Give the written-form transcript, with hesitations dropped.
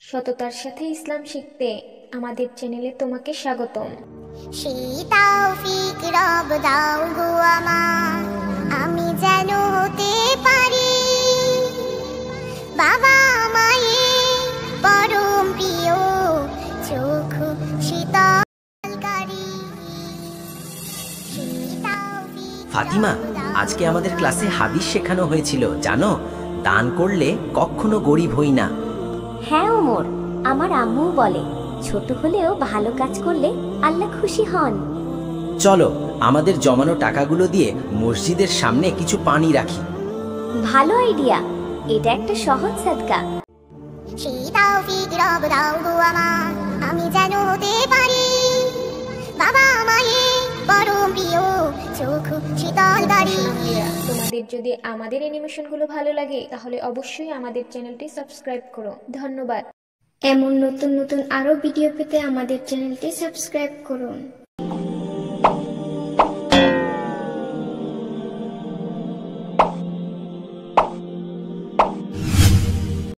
সততার সাথে ইসলাম শিখতে আমাদের চ্যানেলে তোমাকে স্বাগতম। সেই তৌফিক রব দাও গো আমার, আমি যেন হতে পারি বাবা মায়ের পরম প্রিয়, চক্ষু শীতলকারী। ফাতিমা, আজকে আমাদের ক্লাসে হাদিস শেখানো হয়েছিল জানো, দান করলে কখনো গরিব হই না। হ্যাঁ ওমর, আমার আম্মু বলে ছোট হলেও ভালো কাজ করলে আল্লাহ খুশি হন। চলো আমাদের জমানো টাকাগুলো দিয়ে মসজিদের সামনে কিছু পানি রাখি। ভালো আইডিয়া, এটা একটা সহজ সাদকা। সেই তৌফিক রব দাও গো আমার, আমি যেন হতে পারি বাবা মায়ের পরম প্রিয়, চক্ষু শীতলকারী। তোমাদের যদি আমাদের অ্যানিমেশনগুলো ভালো লাগে তাহলে অবশ্যই আমাদের চ্যানেলটি সাবস্ক্রাইব করো। ধন্যবাদ। এমন নতুন নতুন আরো ভিডিও পেতে আমাদের চ্যানেলটি সাবস্ক্রাইব করুন।